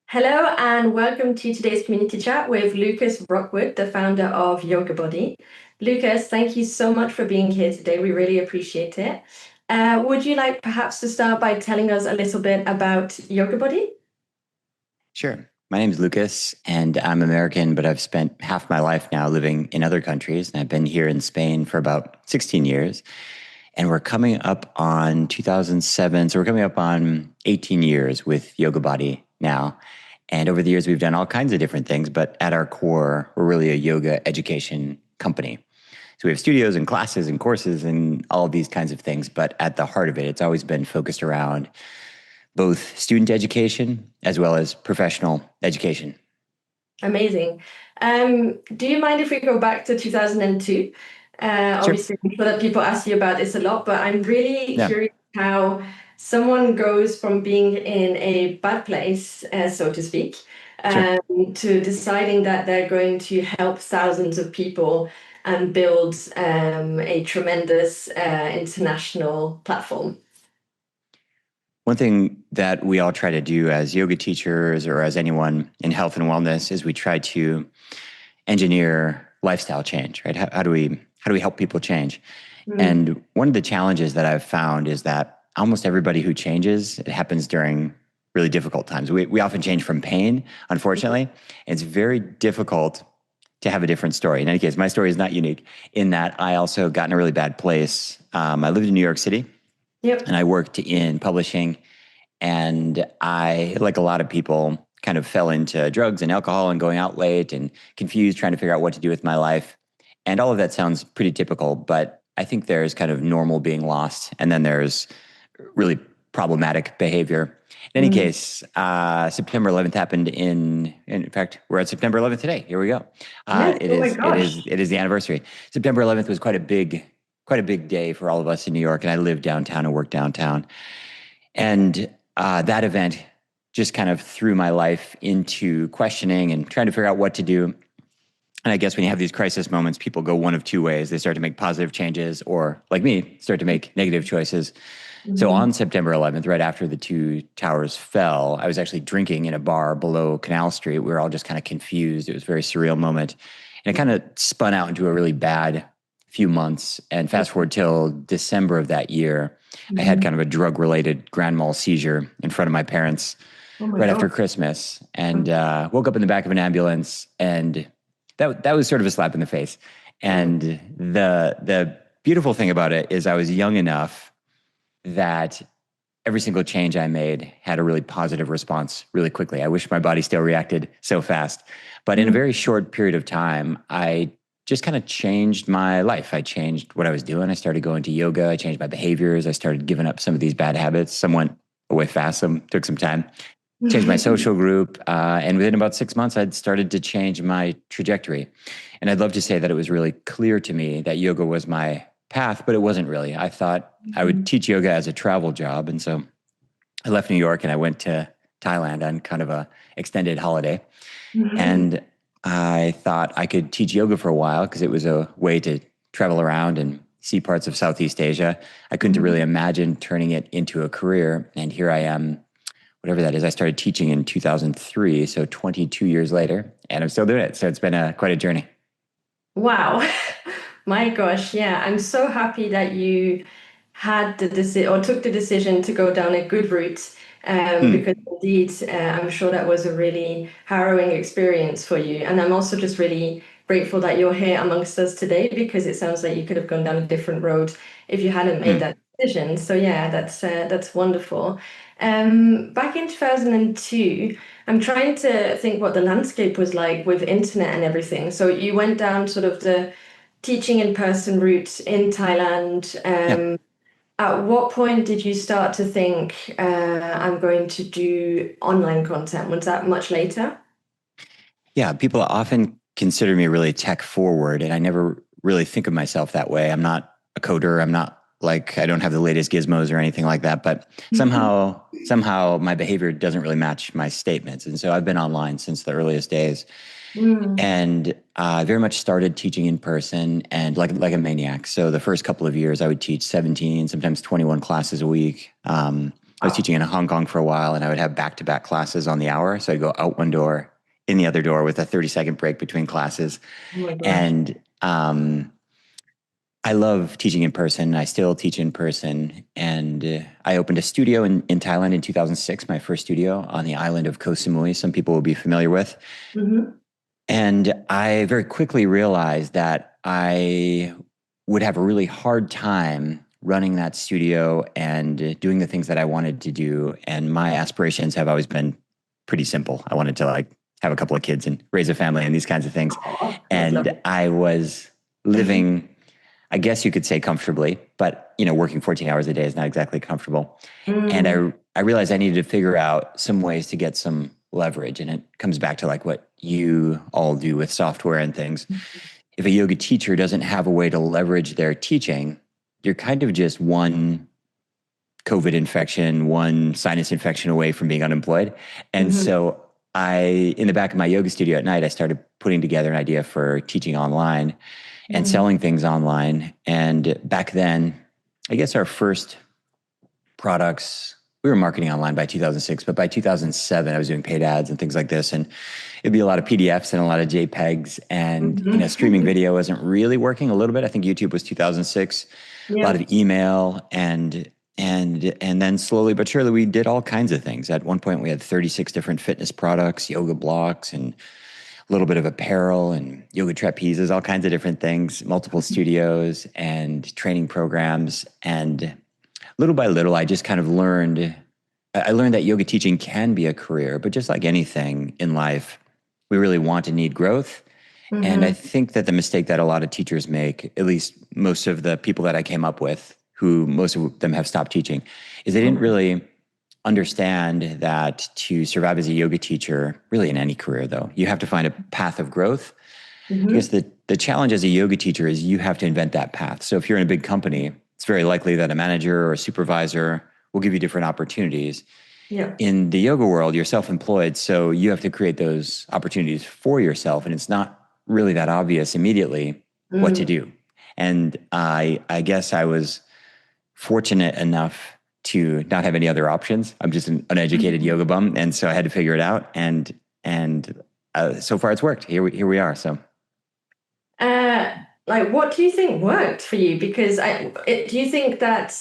Hello and welcome to today's community chat with Lucas Rockwood, the founder of YogaBody. Lucas, thank you so much for being here today. We really appreciate it. Would you like perhaps to start by telling us a little bit about YogaBody? Sure. My name is Lucas, and I'm American, but I've spent half my life now living in other countries. And I've been here in Spain for about 16 years. And we're coming up on 2007. So we're coming up on 18 years with YogaBody now. And over the years, we've done all kinds of different things. But at our core, we're really a yoga education company. So we have studios and classes and courses and all of these kinds of things. But at the heart of it, it's always been focused around both student education as well as professional education. Amazing. Do you mind if we go back to 2002? Sure. Obviously, I'm sure that people ask you about this a lot, but I'm really Yeah, curious how someone goes from being in a bad place, so to speak, sure. to deciding that they're going to help thousands of people and build a tremendous international platform. One thing that we all try to do as yoga teachers or as anyone in health and wellness is we try to engineer lifestyle change, right? How do we help people change? Mm. And one of the challenges that I've found is that almost everybody who changes, it happens during really difficult times. We often change from pain, unfortunately. It's very difficult to have a different story. In any case, my story is not unique in that I also got in a really bad place. I lived in New York City Yep. and I worked in publishing. And I, like a lot of people, kind of fell into drugs and alcohol and going out late and confused, trying to figure out what to do with my life. And all of that sounds pretty typical, but I think there's kind of normal being lost. And then there's really problematic behavior. In any Mm. case, September 11th happened in fact, we're at September 11th today. Here we go. Yes. It Oh my is, it gosh. is, it is the anniversary. September 11th was quite a big day for all of us in New York. And I live downtown and work downtown. And that event just kind of threw my life into questioning and trying to figure out what to do. And I guess when you have these crisis moments, people go one of two ways. They start to make positive changes, or like me, start to make negative choices. So Mhm. on September 11th, right after the two towers fell, I was actually drinking in a bar below Canal Street. We were all just kind of confused. It was a very surreal moment. And it kind of spun out into a really bad few months. And fast forward till December of that year, I had Mhm. kind of a drug-related grand mal seizure in front of my parents Oh my right God. after Christmas, and woke up in the back of an ambulance, and that was sort of a slap in the face. Oh. And the beautiful thing about it is I was young enough that every single change I made had a really positive response really quickly. I wish my body still reacted so fast. But in a Mm. very short period of time, I just kind of changed my life. I changed what I was doing. I started going to yoga. I changed my behaviors. I started giving up some of these bad habits. Some went away fast, some took some time. Changed my social group. And within about 6 months, I'd started to change my trajectory. And I'd love to say that it was really clear to me that yoga was my path, but it wasn't really. I thought I would Mhm. teach yoga as a travel job. And so I left New York and I went to Thailand on kind of a extended holiday. Mhm. And I thought I could teach yoga for a while because it was a way to travel around and see parts of Southeast Asia. I couldn't Mhm. really imagine turning it into a career. And here I am, whatever that is. I started teaching in 2003, so 22 years later, and I'm still doing it. So it's been quite a journey. Wow. My gosh, yeah. I'm so happy that you had the decision or took the decision to go down a good route. Hmm. Because indeed, I'm sure that was a really harrowing experience for you. And I'm also just really grateful that you're here amongst us today because it sounds like you could have gone down a different road if you hadn't made Hmm. that decision. So yeah, that's wonderful. Back in 2002. I'm trying to think what the landscape was like with internet and everything. So you went down sort of the teaching in person route in Thailand. Yeah. At what point did you start to think, I'm going to do online content? Was that much later? Yeah. People often consider me really tech forward, and I never really think of myself that way. I'm not a coder. I'm not like, I don't have the latest gizmos or anything like that, but somehow my behavior doesn't really match my statements. And so I've been online since the earliest days. Mm. And I very much started teaching in person and like a maniac. So the first couple of years, I would teach 17, sometimes 21 classes a week. I was Wow. teaching in Hong Kong for a while, and I would have back-to-back classes on the hour. So I'd go out one door, in the other door with a 30-second break between classes. Oh my gosh. And I love teaching in person. I still teach in person. And I opened a studio in Thailand in 2006, my first studio on the island of Koh Samui, some people will be familiar with. Mm-hmm. And I very quickly realized that I would have a really hard time running that studio and doing the things that I wanted to do. And my aspirations have always been pretty simple. I wanted to like have a couple of kids and raise a family and these kinds of things. Oh, that's And lovely. I was living, I guess you could say comfortably, but working 14 hours a day is not exactly comfortable. And Mm, I realized I needed to figure out some ways to get some leverage. And it comes back to like what you all do with software and things. If a yoga teacher doesn't have a way to leverage their teaching, you're kind of just one COVID infection, one sinus infection away from being unemployed. And mhm, so in the back of my yoga studio at night, I started putting together an idea for teaching online and mm, selling things online. And back then, I guess our first products, we were marketing online by 2006, but by 2007, I was doing paid ads and things like this. And it'd be a lot of PDFs and a lot of JPEGs. And, streaming mhm. video wasn't really working a little bit. I think YouTube was 2006, a lot Yeah. of email and then slowly but surely we did all kinds of things. At one point we had 36 different fitness products, yoga blocks, and a little bit of apparel and yoga trapezes, all kinds of different things, multiple studios and training programs. And little by little, I just kind of I learned that yoga teaching can be a career, but just like anything in life, we really want and need growth. And I Mhm, think that the mistake that a lot of teachers make, at least most of the people that I came up with, who most of them have stopped teaching, is they didn't mhm, really understand that to survive as a yoga teacher, really in any career though, you have to find a path of growth. I guess mhm. the challenge as a yoga teacher is you have to invent that path. So if you're in a big company, it's very likely that a manager or a supervisor will give you different opportunities. Yeah. In the yoga world, you're self-employed, so you have to create those opportunities for yourself, and it's not really that obvious immediately what to Mm, do. And I guess I was fortunate enough to not have any other options. I'm just an uneducated mhm. yoga bum, and so I had to figure it out. And so far, it's worked. Here we are. So Uh, like, what do you think worked for you? Because do you think that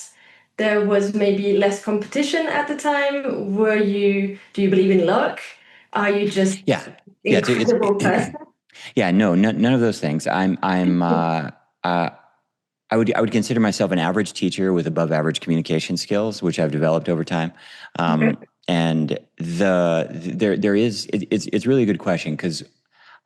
there was maybe less competition at the time? Do you believe in luck? Are you just yeah, yeah, incredible person? yeah. No, none of those things. Uh, I would consider myself an average teacher with above average communication skills, which I've developed over time. Okay. And it's really a good question because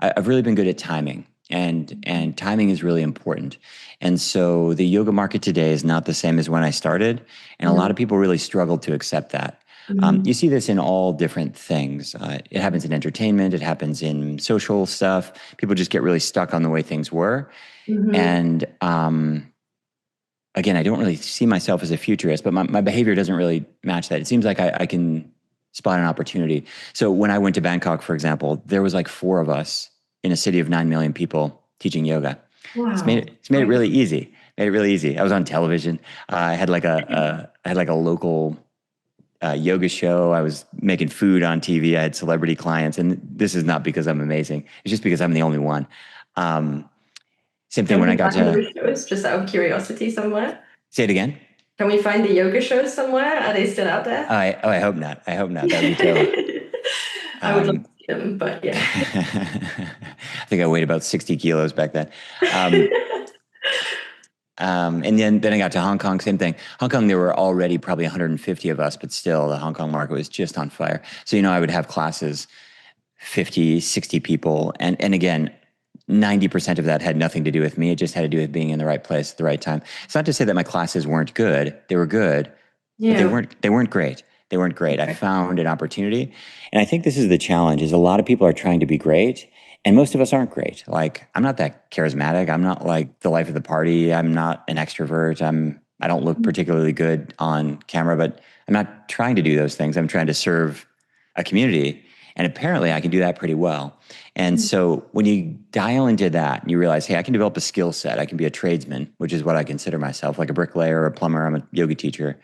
I've really been good at timing, and timing is really important. And so the yoga market today is not the same as when I started, and a lot Mm, of people really struggle to accept that. You mhm, see this in all different things. It happens in entertainment. It happens in social stuff. People just get really stuck on the way things were. mhm, And again, I don't really see myself as a futurist, but my behavior doesn't really match that. It seems like I can spot an opportunity. So when I went to Bangkok, for example, there was like four of us in a city of 9 million people teaching yoga. wow. It's made it Right. really easy. Made it really easy. I was on television. I had like I had like a local yoga show. I was making food on TV. I had celebrity clients, and this is not because I'm amazing. It's just because I'm the only one. Um, Same thing Can when I we got find to those shows just out of curiosity somewhere? say it again. Can we find the yoga shows somewhere? Are they still out there? I hope not. I hope not. That would be terrible. I would love Um, to see them, but yeah. I think I weighed about 60 kilos back then. Um, and then I got to Hong Kong, same thing. Hong Kong, there were already probably 150 of us, but still the Hong Kong market was just on fire. So, I would have classes, 50, 60 people. And again, 90% of that had nothing to do with me. It just had to do with being in the right place at the right time. It's not to say that my classes weren't good. They were good, but they Yeah. weren't great. They weren't great. I found an opportunity. And I think this is the challenge is a lot of people are trying to be great and most of us aren't great. Like I'm not that charismatic. I'm not like the life of the party. I'm not an extrovert. I don't look particularly good on camera, but I'm not trying to do those things. I'm trying to serve a community. And apparently I can do that pretty well. And so when you dial into that and you realize, hey, I can develop a skill set. I can be a tradesman, which is what I consider myself, like a bricklayer or a plumber. I'm a yoga teacher.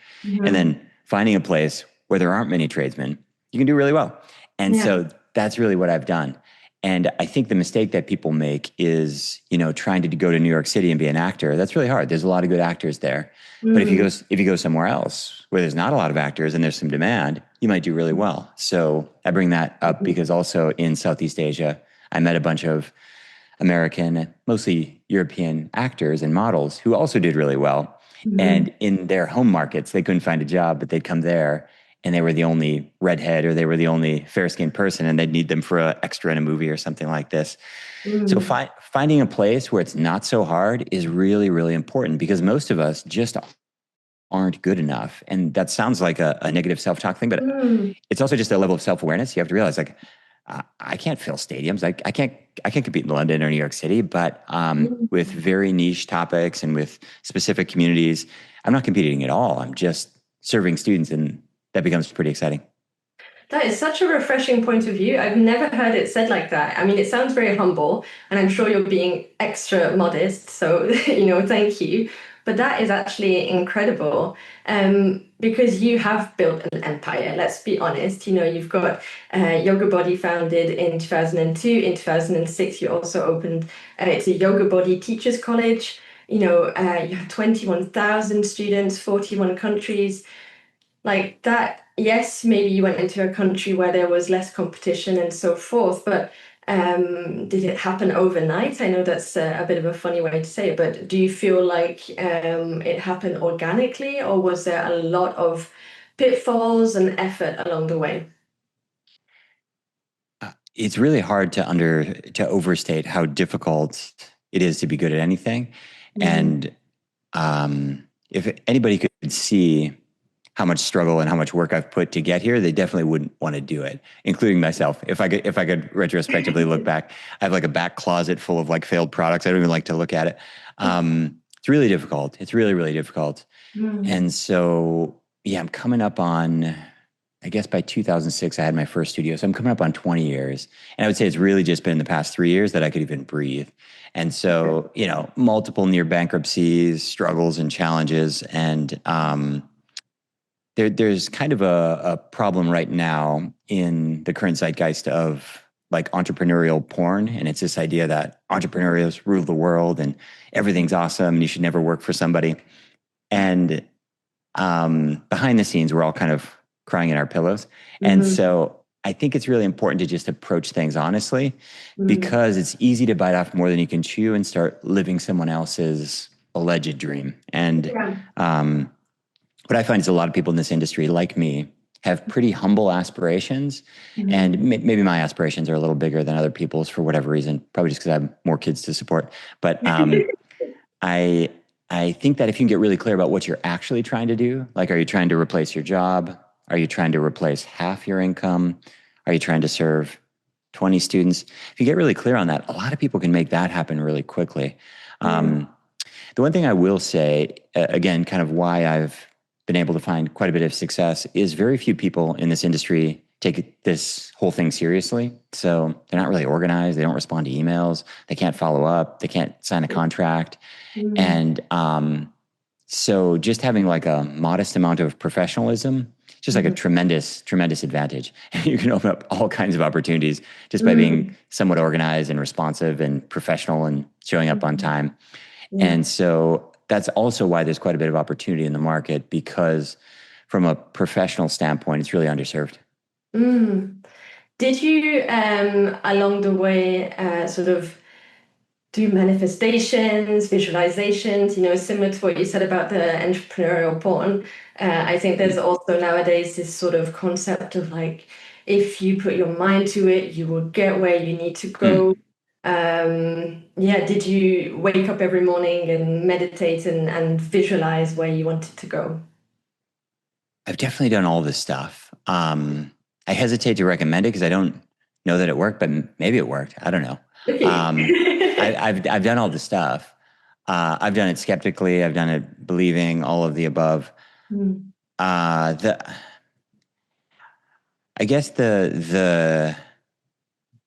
And Mhm. then finding a place where there aren't many tradesmen, you can do really well. And Yeah. so that's really what I've done. And I think the mistake that people make is, trying to go to New York City and be an actor. That's really hard. There's a lot of good actors there. But Mm. if you go somewhere else where there's not a lot of actors and there's some demand, you might do really well. So I bring that up because also in Southeast Asia, I met a bunch of American, mostly European actors and models who also did really well. Mhm. And in their home markets, they couldn't find a job, but they'd come there and they were the only redhead or they were the only fair-skinned person and they'd need them for an extra in a movie or something like this. So Mm. finding a place where it's not so hard is really, really important because most of us just aren't good enough. And that sounds like a negative self-talk thing, but Mm. it's also just a level of self-awareness. You have to realize like, I can't fill stadiums. I can't compete in London or New York City, but with Mm. very niche topics and with specific communities, I'm not competing at all. I'm just serving students, and that becomes pretty exciting. That is such a refreshing point of view. I've never heard it said like that. I mean, it sounds very humble, and I'm sure you're being extra modest. So, thank you. But that is actually incredible, because you have built an empire. Let's be honest. You've got YogaBody founded in 2002. In 2006, you also opened it's a YogaBody Teachers College. You have 21,000 students, 41 countries like that. Yes, maybe you went into a country where there was less competition and so forth, but did it happen overnight? I know that's a bit of a funny way to say it, but do you feel like it happened organically, or was there a lot of pitfalls and effort along the way? It's really hard to overstate how difficult it is to be good at anything, Mm. and if anybody could see how much struggle and how much work I've put to get here, they definitely wouldn't want to do it, including myself. If I could retrospectively look back, I have like a back closet full of like failed products. I don't even like to look at it. It's really difficult. It's really, really difficult. Mm. And so, yeah, I'm coming up on, I guess by 2006, I had my first studio. So I'm coming up on 20 years. And I would say it's really just been in the past 3 years that I could even breathe. And so, multiple near bankruptcies, struggles and challenges. And there's kind of a problem right now in the current zeitgeist of like entrepreneurial porn. And it's this idea that entrepreneurs rule the world and everything's awesome and you should never work for somebody. And behind the scenes, we're all kind of crying in our pillows. And Mhm. so I think it's really important to just approach things honestly Mm. because it's easy to bite off more than you can chew and start living someone else's alleged dream. And Yeah. um, what I find is a lot of people in this industry, like me, have pretty humble aspirations. And Mhm. maybe my aspirations are a little bigger than other people's for whatever reason, probably just because I have more kids to support. But I I think that if you can get really clear about what you're actually trying to do, like are you trying to replace your job? Are you trying to replace half your income? Are you trying to serve 20 students? If you get really clear on that, a lot of people can make that happen really quickly. Yeah. Um, the one thing I will say, again, kind of why I've been able to find quite a bit of success is very few people in this industry take this whole thing seriously. So they're not really organized. They don't respond to emails. They can't follow up. They can't sign a contract. Mm. And so just having like a modest amount of professionalism, just like a Mhm. tremendous, tremendous advantage. You can open up all kinds of opportunities just by being Mm. somewhat organized and responsive and professional and showing up on Mhm. time. Yeah. And so that's also why there's quite a bit of opportunity in the market because from a professional standpoint, it's really underserved. Mm. Did you, along the way, sort of do manifestations, visualizations, similar to what you said about the entrepreneurial porn? I think there's also nowadays this sort of concept of like, if you put your mind to it, you will get where you need to Hmm. go. Yeah, did you wake up every morning and meditate and visualize where you wanted to go? I've definitely done all this stuff. I hesitate to recommend it because I don't know that it worked, but maybe it worked. I don't know. Okay. Um, I've done all the stuff. I've done it skeptically. I've done it believing all of the above. Mm. The I guess the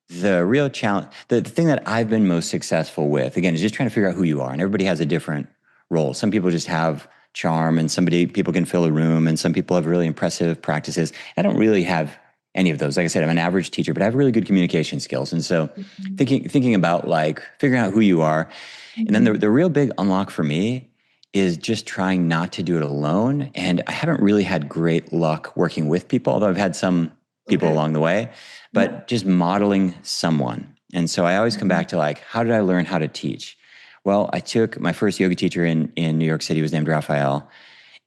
real challenge, the thing that I've been most successful with, again, is just trying to figure out who you are. And everybody has a different role. Some people just have charm, and people can fill a room, and some people have really impressive practices. I don't really have any of those. Like I said, I'm an average teacher, but I have really good communication skills. And so thinking about like figuring out who you are. And then the real big unlock for me is just trying not to do it alone. And I haven't really had great luck working with people, although I've had some people Okay. along the way, Yeah. but just modeling someone. And so I always come back to like, how did I learn how to teach? Well, I took my first yoga teacher in New York City was named Raphael,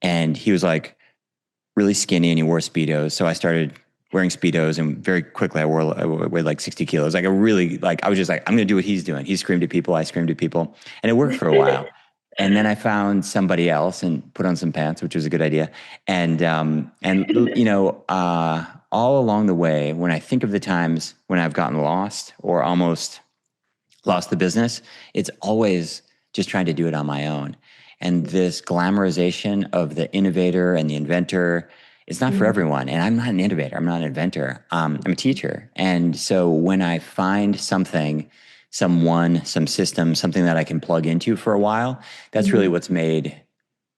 and he was like really skinny and he wore Speedos. So I started wearing Speedos, and very quickly I weighed like 60 kilos. Like I was just like, I'm going to do what he's doing. He screamed at people. I screamed at people, and it worked for a while. And then I found somebody else and put on some pants, which was a good idea. And all along the way, when I think of the times when I've gotten lost or almost lost the business, it's always just trying to do it on my own. And this glamorization of the innovator and the inventor, it's not for everyone. And I'm not an innovator. I'm not an inventor. I'm a teacher. And so when I find something, someone, some system, something that I can plug into for a while, that's really what's made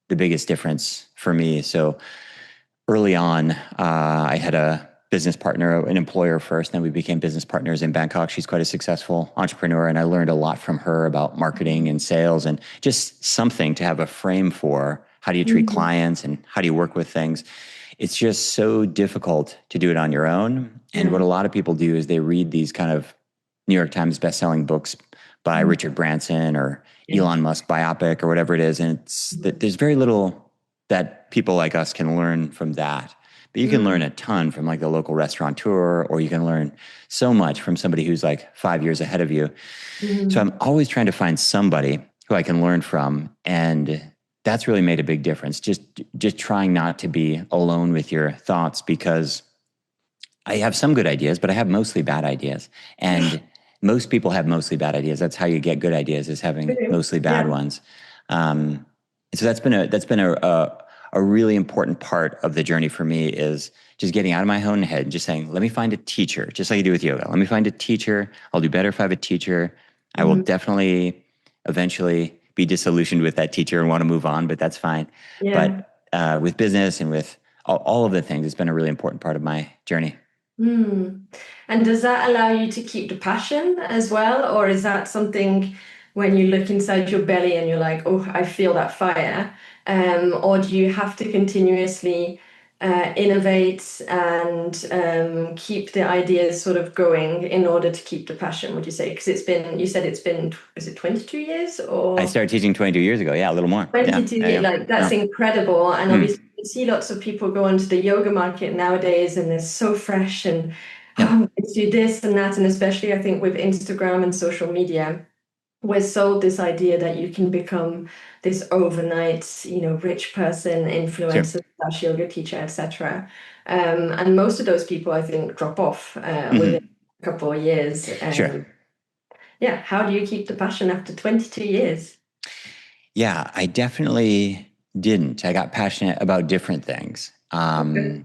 the biggest difference for me. So early on, I had a business partner, an employer first, then we became business partners in Bangkok. She's quite a successful entrepreneur, and I learned a lot from her about marketing and sales and just something to have a frame for. How do you treat clients and how do you work with things? It's just so difficult to do it on your own. And what a lot of people do is they read these kind of New York Times best-selling books by Richard Branson or Elon Musk biopic or whatever it is. And it's that there's very little that people like us can learn from that. But you can learn a ton from like the local restaurateur, or you can learn so much from somebody who's like 5 years ahead of you. So I'm always trying to find somebody who I can learn from. And that's really made a big difference. Just trying not to be alone with your thoughts, because I have some good ideas, but I have mostly bad ideas. And most people have mostly bad ideas. That's how you get good ideas, is having mostly bad Yeah. ones. And so that's been a really important part of the journey for me, is just getting out of my own head and just saying, let me find a teacher, just like you do with yoga. Let me find a teacher. I'll do better if I have a teacher. I will definitely eventually be disillusioned with that teacher and want to move on, but that's fine. Yeah. But with business and with all of the things, it's been a really important part of my journey. And does that allow you to keep the passion as well? Or is that something when you look inside your belly and you're like, oh, I feel that fire? Or do you have to continuously innovate and keep the ideas sort of going in order to keep the passion, would you say? Because you said it's been, is it 22 years I or? started teaching 22 years ago. Yeah, a little more. Yeah, 22 yeah, years, yeah. like that's Yeah. incredible. And Mm, obviously, you see lots of people go onto the yoga market nowadays and they're so fresh and yep. oh, let's do this and that. And especially, I think with Instagram and social media, we're sold this idea that you can become this overnight, rich person, Sure. influencer, slash yoga teacher, etc. And most of those people, I think, drop off within Hmm. a couple of years. Sure. Yeah, how do you keep the passion after 22 years? Yeah, I definitely didn't. I got passionate about different things. Okay.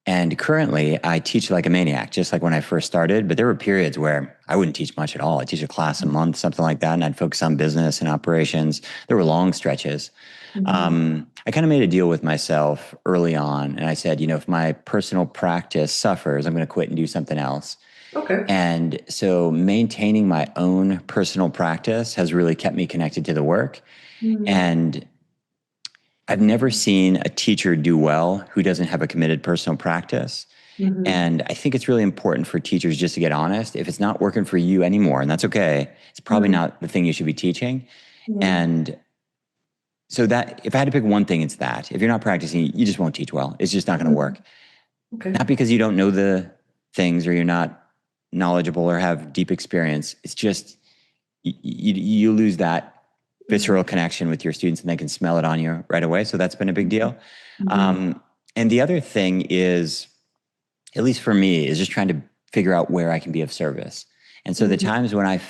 And currently, I teach like a maniac, just like when I first started. But there were periods where I wouldn't teach much at all. I'd teach a class a month, something like that, and I'd focus on business and operations. There were long stretches. I kind of made a deal with myself early on, and I said, if my personal practice suffers, I'm going to quit and do something else. Okay. And so maintaining my own personal practice has really kept me connected to the work. And I've never seen a teacher do well who doesn't have a committed personal practice. Mhm. And I think it's really important for teachers just to get honest. If it's not working for you anymore, and that's okay, it's probably Mm. not the thing you should be teaching. Yeah. And so that if I had to pick one thing, it's that. If you're not practicing, you just won't teach well. It's just not going to Mm. work. Okay. Not because you don't know the things or you're not knowledgeable or have deep experience. It's just you lose that visceral connection with your students, and they can smell it on you right away. So that's been a big deal. Mhm. And the other thing is, at least for me, is just trying to figure out where I can be of service. And so the Mhm. times when I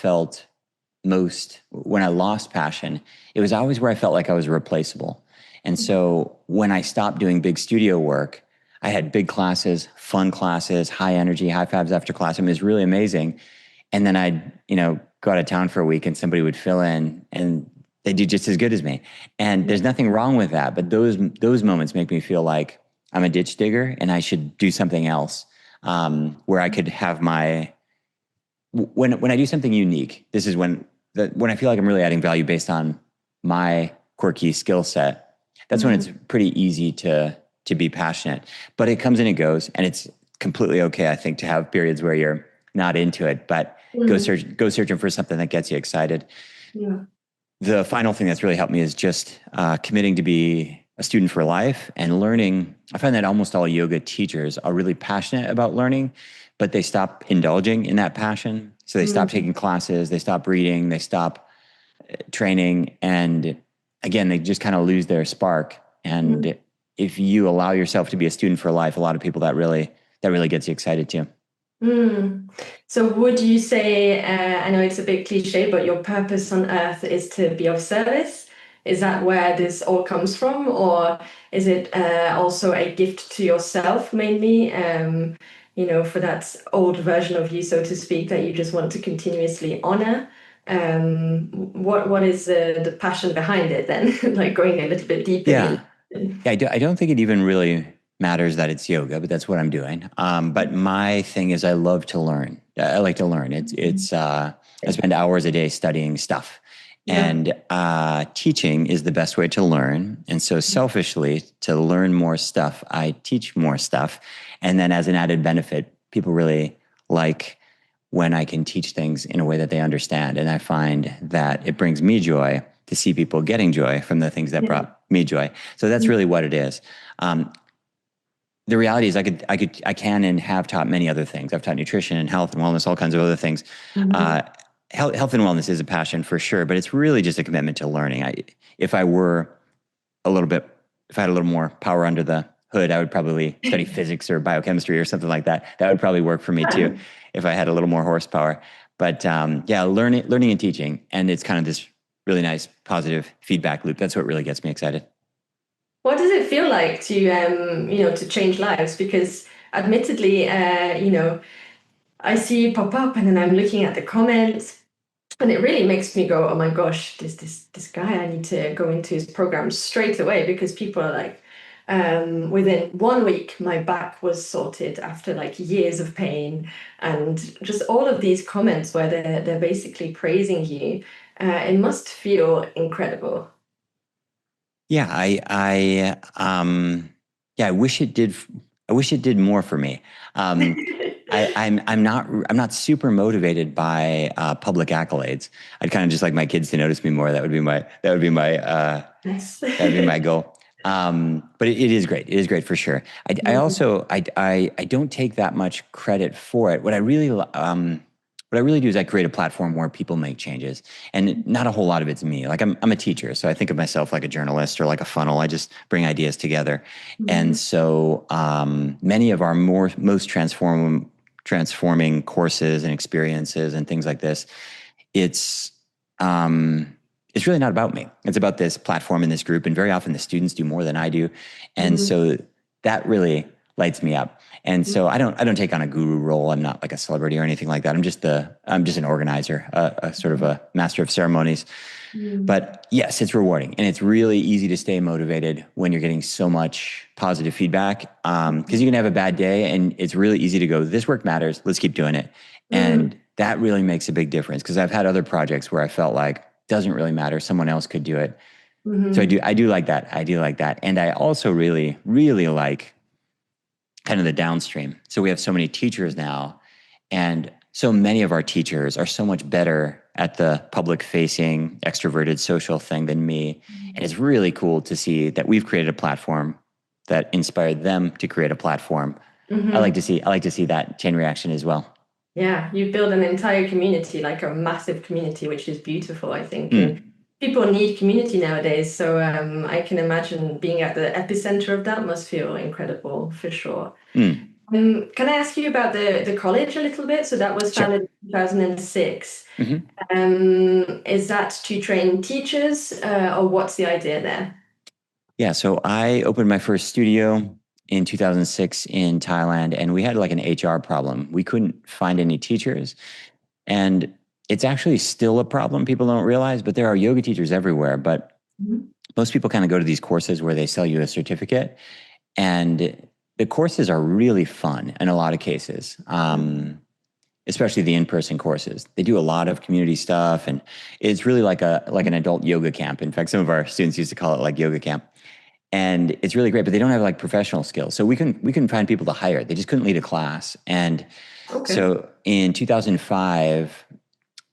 lost passion, it was always where I felt like I was replaceable. And so when I stopped doing big studio work, I had big classes, fun classes, high energy, high fives after class. I mean, it was really amazing. And then I'd, go out of town for a week and somebody would fill in, and they do just as good as me. And there's nothing wrong with that. But those moments make me feel like I'm a ditch digger and I should do something else, where I could have my, when I do something unique, this is when I feel like I'm really adding value based on my quirky skill set. That's when it's pretty easy to be passionate. But it comes and it goes, and it's completely okay, I think, to have periods where you're not into it. But Mm. go searching for something that gets you excited. Yeah. The final thing that's really helped me is just committing to be a student for life and learning. I find that almost all yoga teachers are really passionate about learning, but they stop indulging in that passion. So they stop Mm. taking classes, they stop reading, they stop training. And again, they just kind of lose their spark. Mm. And if you allow yourself to be a student for life, a lot of people that really gets you excited too. Mm. So would you say, I know it's a bit cliche, but your purpose on earth is to be of service? Is that where this all comes from, or is it also a gift to yourself mainly? For that old version of you, so to speak, that you just want to continuously honor. What is the passion behind it then? Like going a little bit deeper Yeah. in. I don't think it even really matters that it's yoga, but that's what I'm doing. But my thing is I love to learn. I like to learn. I spend hours a day studying stuff. Yeah. And teaching is the best way to learn. And so selfishly, to learn more stuff, I teach more stuff. And then as an added benefit, people really like when I can teach things in a way that they understand. And I find that it brings me joy to see people getting joy from the things that Yeah. brought me joy. So that's really what it is. Um, the reality is I can and have taught many other things. I've taught nutrition and health and wellness, all kinds of other things. Mhm. Uh, health and wellness is a passion for sure, but it's really just a commitment to learning. If I were a little bit, if I had a little more power under the hood, I would probably study physics or biochemistry or something like that. That would probably work for me too, if I had a little more horsepower. But yeah, learning and teaching, and it's kind of this really nice positive feedback loop. That's what really gets me excited. What does it feel like to change lives? Because admittedly, I see you pop up and then I'm looking at the comments and it really makes me go, oh my gosh, this guy, I need to go into his program straight away because people are like, within 1 week, my back was sorted after like years of pain and just all of these comments where they're basically praising you. It must feel incredible. Yeah, yeah, I wish it did. I wish it did more for me. Um, I'm not super motivated by public accolades. I'd kind of just like my kids to notice me more. Yes. That would be my goal. But it is great. It is great for sure. I also I don't take that much credit for it. What I really do is I create a platform where people make changes, and not a whole lot of it's me. Like I'm a teacher, so I think of myself like a journalist or like a funnel. I just bring ideas together, and Mhm. so many of our most transforming courses and experiences and things like this, it's um, it's really not about me. It's about this platform and this group. And very often the students do more than I do. And Mhm. so that really lights me up. And so I don't take on a guru role. I'm not like a celebrity or anything like that. I'm just an organizer, a sort of a master of ceremonies. Mhm. But yes, it's rewarding, and it's really easy to stay motivated when you're getting so much positive feedback. Because you can have a bad day, and it's really easy to go, "This work matters. Let's keep doing it." Mhm. And that really makes a big difference. Because I've had other projects where I felt like doesn't really matter. Someone else could do it. So Mhm. I do like that. I do like that, and I also really like kind of the downstream. So we have so many teachers now, and so many of our teachers are so much better at the public facing, extroverted social thing than me. And it's really cool to see that we've created a platform that inspired them to create a platform. Mhm. I like to see that chain reaction as well. Yeah, you build an entire community, like a massive community, which is beautiful, I think. And Mm, people need community nowadays. So I can imagine being at the epicenter of that must feel incredible for sure. mm, Can I ask you about the college a little bit? So that was sure. founded in 2006. Mhm. Is that to train teachers, or what's the idea there? Yeah, so I opened my first studio in 2006 in Thailand, and we had like an HR problem. We couldn't find any teachers. And it's actually still a problem people don't realize, but there are yoga teachers everywhere. But Mhm. most people kind of go to these courses where they sell you a certificate, and the courses are really fun in a lot of cases. Especially the in-person courses. They do a lot of community stuff, and it's really like an adult yoga camp. In fact, some of our students used to call it like yoga camp. And it's really great, but they don't have like professional skills. So we can find people to hire. They just couldn't lead a class. And Okay. so in 2005,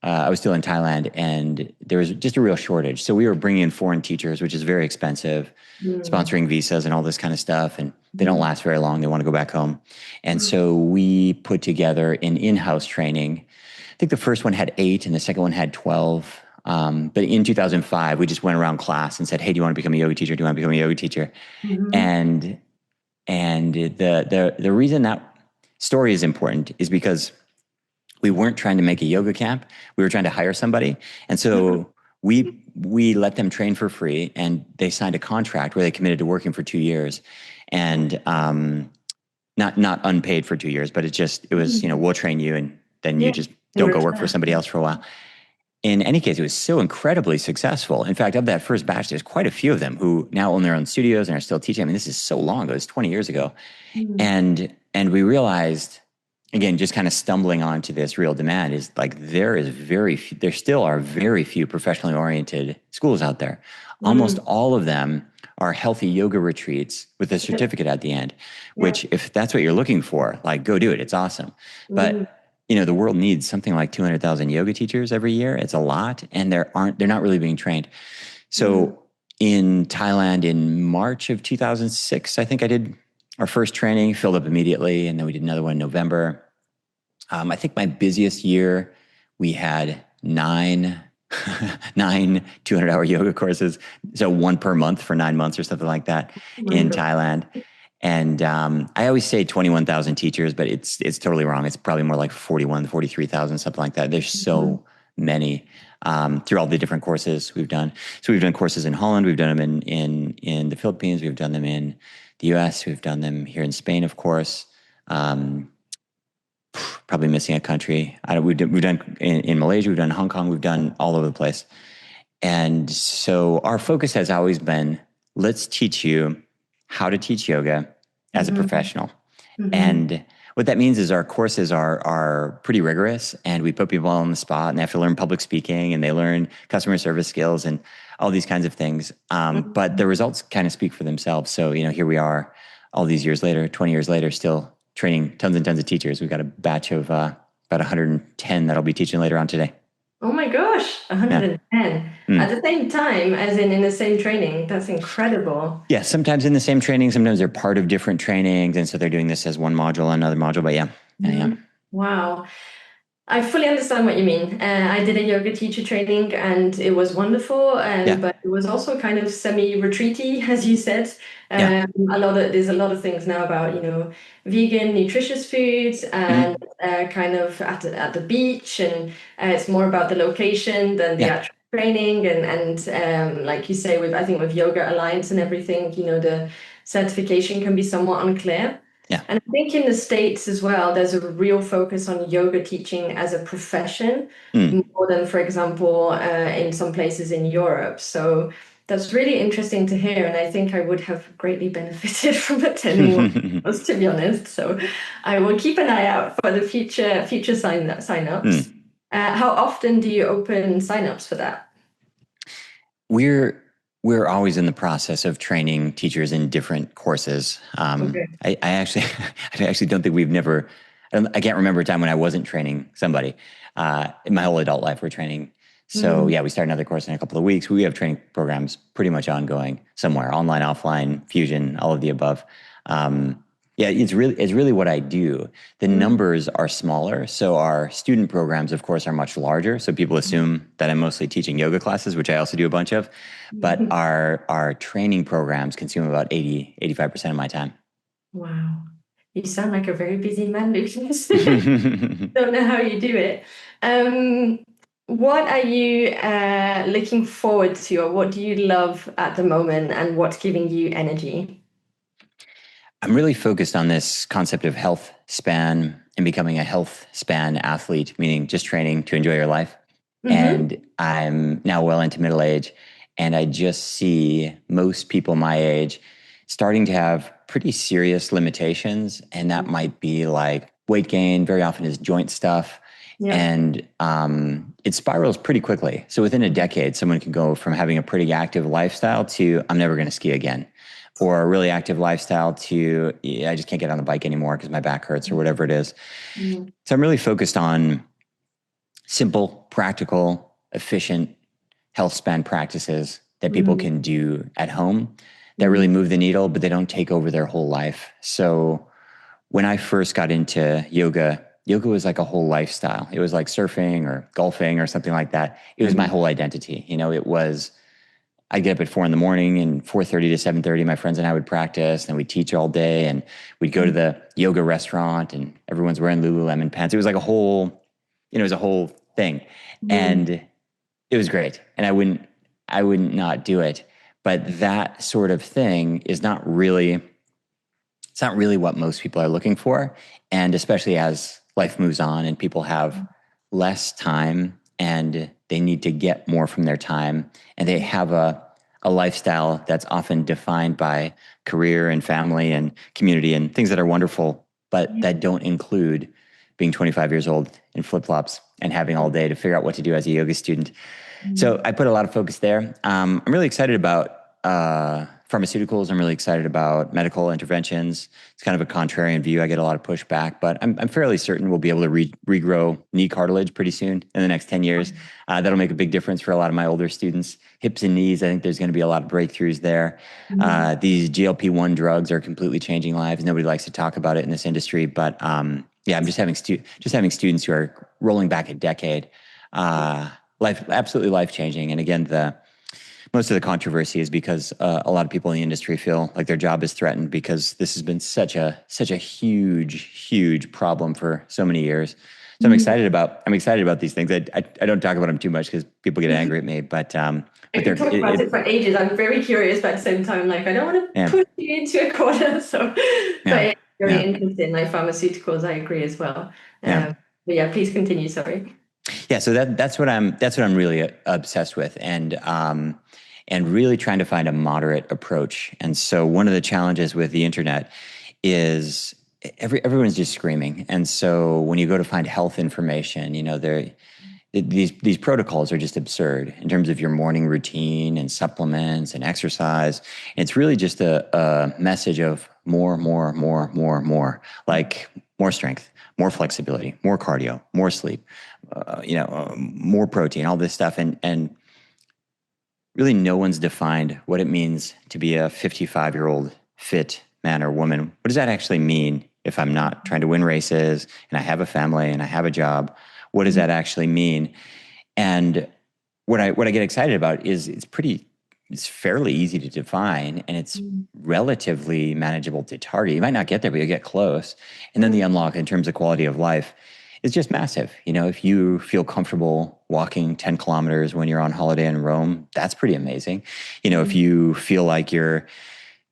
I was still in Thailand, and there was just a real shortage. So we were bringing in foreign teachers, which is very expensive, Mm. sponsoring visas and all this kind of stuff. And they don't Mm. last very long. They want to go back home. And Mm. so we put together an in-house training. I think the first one had 8 and the second one had 12. But in 2005, we just went around class and said, "Hey, do you want to become a yoga teacher? Do you want to become a yoga teacher?" Mhm. And the reason that story is important is because we weren't trying to make a yoga camp. We were trying to hire somebody. And so we let them train for free, and they signed a contract where they committed to working for 2 years, and not unpaid for 2 years, but it was, Mm. we'll train you, and then you Yeah, just in don't go work for return. somebody else for a while. In any case, it was so incredibly successful. In fact, of that first batch, there's quite a few of them who now own their own studios and are still teaching. I mean, this is so long ago. It was 20 years ago. Mm. And we realized, again, just kind of stumbling onto this real demand, is like there still are very few professionally oriented schools out there. Almost Mm. all of them are healthy yoga retreats with a Yeah. certificate at the end, Yeah. which, if that's what you're looking for, like, go do it. It's awesome. Mm. But the world needs something like 200,000 yoga teachers every year. It's a lot, and they're not really being trained. Mm. So in Thailand in March of 2006, I think I did our first training, filled up immediately, and then we did another one in November. I think my busiest year, we had nine 200-hour yoga courses. So one per month for 9 months or something like that Oh my in God. Thailand. And I always say 21,000 teachers, but it's totally wrong. It's probably more like 41, 43,000, something like that. There's Mhm. so many through all the different courses we've done. So we've done courses in Holland. We've done them in the Philippines. We've done them in the US. We've done them here in Spain, of course. Um, Probably missing a country. We've done in Malaysia. We've done Hong Kong. We've done all over the place. And so our focus has always been, let's teach you how to teach yoga as a Mhm. professional. Mhm. And what that means is our courses are pretty rigorous, and we put people on the spot, and they have to learn public speaking, and they learn customer service skills and all these kinds of things. But the Mhm. results kind of speak for themselves. So, here we are all these years later, 20 years later, still training tons and tons of teachers. We've got a batch of about 110 that I'll be teaching later on today. Oh my gosh, Yeah. 110 at Mm. the same time, as in the same training. That's incredible. Yeah, sometimes in the same training, sometimes they're part of different trainings, and so they're doing this as one module, another module. But yeah, yeah, yeah, Mhm. Wow. I fully understand what you mean. I did a yoga teacher training and it was wonderful, yeah, but it was also kind of semi-retreaty, as you said. yeah. There's a lot of things now about, vegan, nutritious foods and Mhm. kind of at the beach, and it's more about the location than the Yeah, actual training. And like you say, I think with Yoga Alliance and everything, the certification can be somewhat unclear. yeah. And I think in the States as well, there's a real focus on yoga teaching as a profession, Mm. more than, for example, in some places in Europe. So that's really interesting to hear. And I think I would have greatly benefited from attending one of those, to be honest. So I will keep an eye out for the future sign-ups. Mm. How often do you open sign-ups for that? We're we're always in the process of training teachers in different courses. Okay. I actually I actually don't think we've never. I can't remember a time when I wasn't training somebody. In my whole adult life, we're training. So Mm. yeah, we start another course in a couple of weeks. We have training programs pretty much ongoing somewhere, online, offline, fusion, all of the above. Um, yeah, it's really what I do. The Mm. numbers are smaller, so our student programs, of course, are much larger. So people assume that I'm mostly teaching yoga classes, which I also do a bunch of. But our training programs consume about 85% of my time. Wow. You sound like a very busy man, Lucas. Don't know how you do it. Um, what are you looking forward to, or what do you love at the moment, and what's giving you energy? I'm really focused on this concept of health span and becoming a health span athlete, meaning just training to enjoy your life. Mm-hmm. And I'm now well into middle age. And I just see most people my age starting to have pretty serious limitations. And that might be like weight gain, very often is joint stuff. Yeah. And it spirals pretty quickly. So within a decade, someone can go from having a pretty active lifestyle to I'm never going to ski again, or a really active lifestyle to yeah, I just can't get on the bike anymore because my back hurts or whatever it is. Mm-hmm. So I'm really focused on simple, practical, efficient health span practices that people can do at home that really move the needle, but they don't take over their whole life. So when I first got into yoga, yoga was like a whole lifestyle. It was like surfing or golfing or something like that. It was my Mm-hmm. whole identity. You know, it was I'd get up at 4 in the morning and 4:30 to 7:30, my friends and I would practice and we'd teach all day and we'd go to the yoga restaurant and everyone's wearing Lululemon pants. It was like a whole, it was a whole thing. Mm-hmm. And it was great. And I wouldn't not do it. But that sort of thing is not really, it's not really what most people are looking for. And especially as life moves on and people have less time and they need to get more from their time and they have a lifestyle that's often defined by career and family and community and things that are wonderful, but that don't include being 25 years old in flip-flops and having all day to figure out what to do as a yoga student. So I put a lot of focus there. I'm really excited about pharmaceuticals. I'm really excited about medical interventions. It's kind of a contrarian view. I get a lot of pushback, but I'm fairly certain we'll be able to regrow knee cartilage pretty soon in the next 10 years. That'll make a big difference for a lot of my older students. Hips and knees, I think there's going to be a lot of breakthroughs there. These GLP-1 drugs are completely changing lives. Nobody likes to talk about it in this industry, but yeah, I'm just having students who are rolling back a decade. Absolutely life changing. And again, most of the controversy is because a lot of people in the industry feel like their job is threatened because this has been such a huge problem for so many years. So I'm excited about these things. I don't talk about them too much because people get angry at me, I but could they're talk about it for ages. I'm very curious, but at the same time, like I don't want to yeah, push you into a corner. So, but yeah, it's very yeah, interesting. Like pharmaceuticals, I agree as well. yeah. But yeah, please continue. Sorry. Yeah, so that's what I'm really obsessed with, and really trying to find a moderate approach. And so one of the challenges with the internet is everyone's just screaming. And so when you go to find health information, you know, these protocols are just absurd in terms of your morning routine and supplements and exercise. And it's really just a message of more, like more strength, more flexibility, more cardio, more sleep, more protein, all this stuff. And really no one's defined what it means to be a 55-year-old fit man or woman. What does that actually mean if I'm not trying to win races and I have a family and I have a job? What does that actually mean? And what I get excited about is it's fairly easy to define and it's relatively manageable to target. You might not get there, but you get close. And then the unlock in terms of quality of life is just massive. You know, if you feel comfortable walking 10 kilometers when you're on holiday in Rome, that's pretty amazing. You know, if you feel like your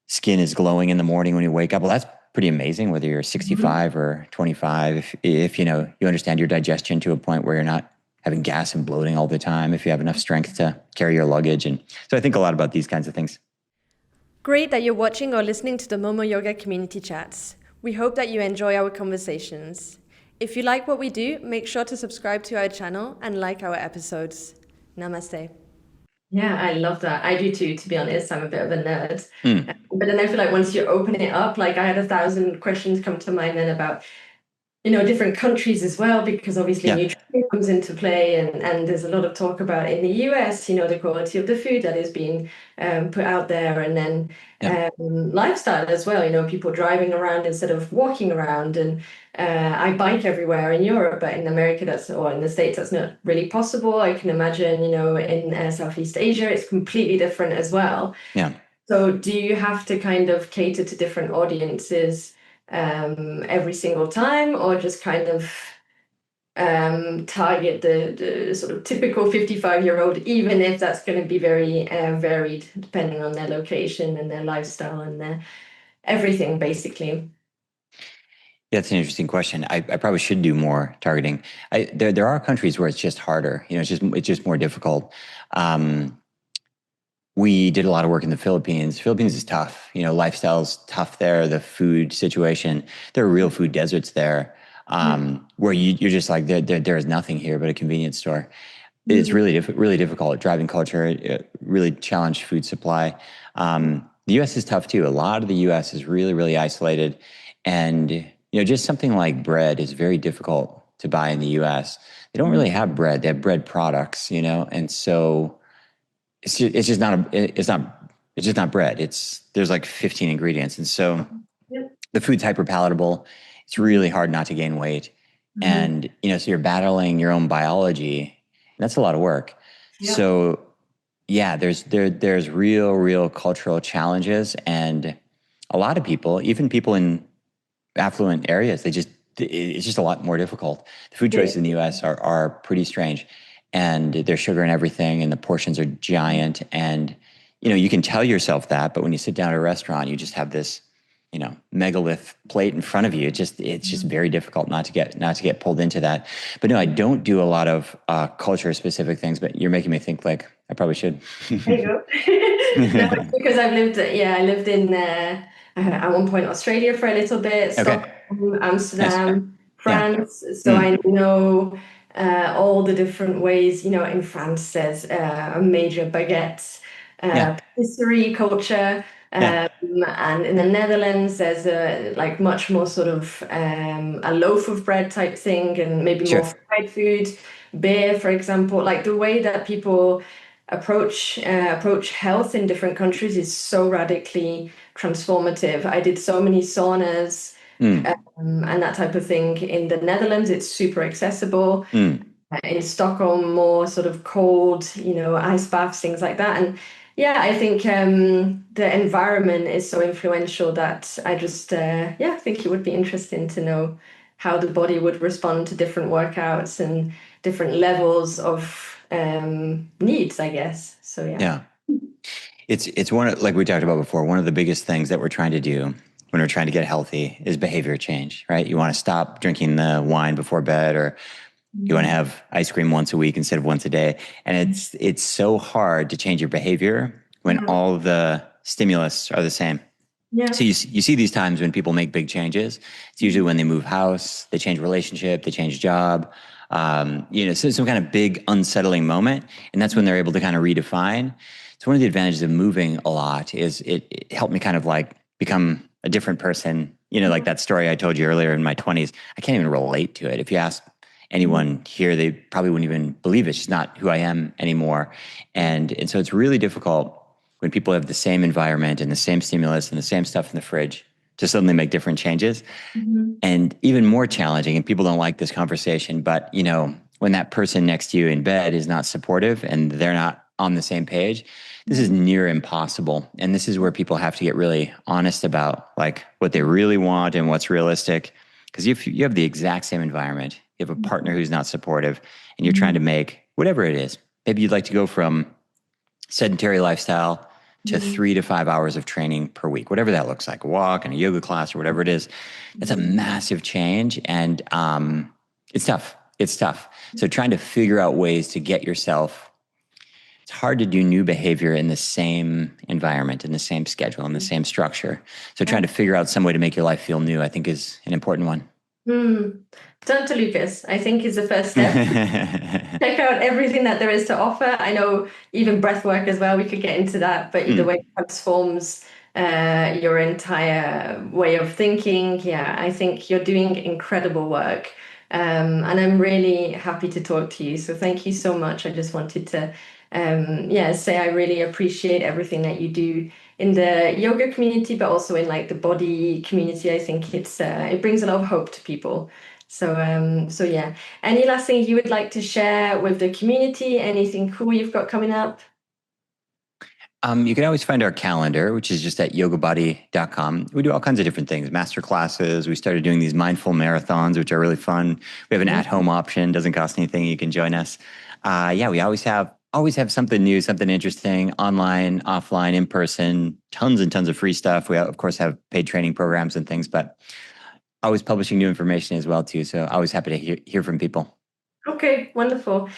skin is glowing in the morning when you wake up, well, that's pretty amazing, whether you're 65 or 25. If you know, you understand your digestion to a point where you're not having gas and bloating all the time, if you have enough strength to carry your luggage. And so I think a lot about these kinds of things. Great that you're watching or listening to the Momo Yoga community chats. We hope that you enjoy our conversations. If you like what we do, make sure to subscribe to our channel and like our episodes. Namaste. Yeah, I love that. I do too, to be honest. I'm a bit of a nerd. But then I feel like once you open it up, like I had 1,000 questions come to mind then about different countries as well, because obviously Yeah. nutrition comes into play, and there's a lot of talk about in the US, the quality of the food that is being put out there, and then Yeah. lifestyle as well, people driving around instead of walking around. And I bike everywhere in Europe, but in America or in the States, that's not really possible. I can imagine, in Southeast Asia, it's completely different as well. Yeah. So do you have to kind of cater to different audiences every single time, or just kind of target the sort of typical 55-year-old, even if that's going to be very varied depending on their location and their lifestyle and their everything, basically? That's an interesting question. I probably should do more targeting. There are countries where it's just harder. It's just more difficult. Um, we did a lot of work in the Philippines. Philippines is tough. Lifestyle's tough there. The food situation. There are real food deserts there, where you're just like there is nothing here but a convenience store. It's Mhm. really difficult. Driving culture, really challenged food supply. The U.S. is tough too. A lot of the U.S. is really isolated, and just something like bread is very difficult to buy in the U.S. They don't really have bread. They have bread products, and so it's just not it's just not bread. There's like 15 ingredients, and so Yep. the food's hyper palatable. It's really hard not to gain weight. Mhm. And, so you're battling your own biology. That's a lot of work. Yep. So yeah, there's real cultural challenges. And a lot of people, even people in affluent areas, it's just a lot more difficult. The food choices in the US are pretty strange. And there's sugar in everything, and the portions are giant. And, you can tell yourself that, but when you sit down at a restaurant, you just have this, megalith plate in front of you. It's just very difficult not to get pulled into that. But no, I don't do a lot of culture specific things, but you're making me think like I probably should. There you go. No, it's because I lived in at one point Australia for a little bit, Okay. Stockholm, Nice. Amsterdam, Yeah. France. So Mm. I know all the different ways. In France, there's a major baguette Yeah. patisserie culture. Yeah. And in the Netherlands, there's like much more sort of a loaf of bread type thing, and maybe more Sure. fried food, beer, for example. Like the way that people approach health in different countries is so radically transformative. I did so many saunas Mm. and that type of thing in the Netherlands. It's super accessible. Mm. In Stockholm, more sort of cold, ice baths, things like that. And yeah, I think the environment is so influential that I just I think it would be interesting to know how the body would respond to different workouts and different levels of needs, I guess. So yeah. Yeah. It's one like we talked about before, one of the biggest things that we're trying to do when we're trying to get healthy is behavior change, right? You want to stop drinking the wine before bed, or you want to have ice cream once a week instead of once a day. And it's so hard to change your behavior when Yeah. all the stimulus are the same. Yeah. So you see these times when people make big changes. It's usually when they move house, they change relationship, they change job, so some kind of big unsettling moment. And that's when they're able to kind of redefine. So one of the advantages of moving a lot is it helped me kind of like become a different person. Like that story I told you earlier in my 20s, I can't even relate to it. If you ask anyone here, they probably wouldn't even believe it. It's just not who I am anymore. And so it's really difficult when people have the same environment and the same stimulus and the same stuff in the fridge to suddenly make different changes. Mhm. And even more challenging, and people don't like this conversation, but when that person next to you in bed is not supportive and they're not on the same page, this is near impossible. And this is where people have to get really honest about like what they really want and what's realistic. Because if you have the exact same environment, you have a partner who's not supportive, and you're trying to make whatever it is, maybe you'd like to go from sedentary lifestyle to 3 to 5 hours of training per week, whatever that looks like, a walk and a yoga class or whatever it is. It's a massive change, and it's tough. It's tough. So trying to figure out ways to get yourself, it's hard to do new behavior in the same environment, in the same schedule, in the same structure. So trying to figure out some way to make your life feel new, I think, is an important one. Turn to Lucas, I think, is the first step. Check out everything that there is to offer. I know even breath work as well, we could get into that, but either way, it transforms your entire way of thinking. Yeah, I think you're doing incredible work. And I'm really happy to talk to you. So thank you so much. I just wanted to say I really appreciate everything that you do in the yoga community, but also in like the body community. I think it brings a lot of hope to people. So yeah. Any last thing you would like to share with the community? Anything cool you've got coming up? You can always find our calendar, which is just at yogabody.com. We do all kinds of different things, master classes. We started doing these mindful marathons, which are really fun. We have an at-home option, doesn't cost anything. You can join us. We always have something new, something interesting, online, offline, in person, tons and tons of free stuff. We, of course, have paid training programs and things, but always publishing new information as well too. So always happy to hear from people. Okay, wonderful.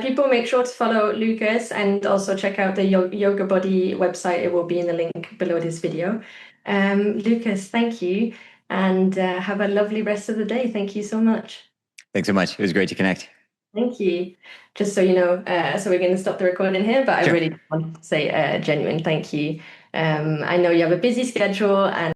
People make sure to follow Lucas and also check out the YogaBody website. It will be in the link below this video. Lucas, thank you, and have a lovely rest of the day. Thank you so much. Thanks so much. It was great to connect. Thank you. Just so you know, so we're going to stop the recording here, but I Sure. really want to say a genuine thank you. I know you have a busy schedule and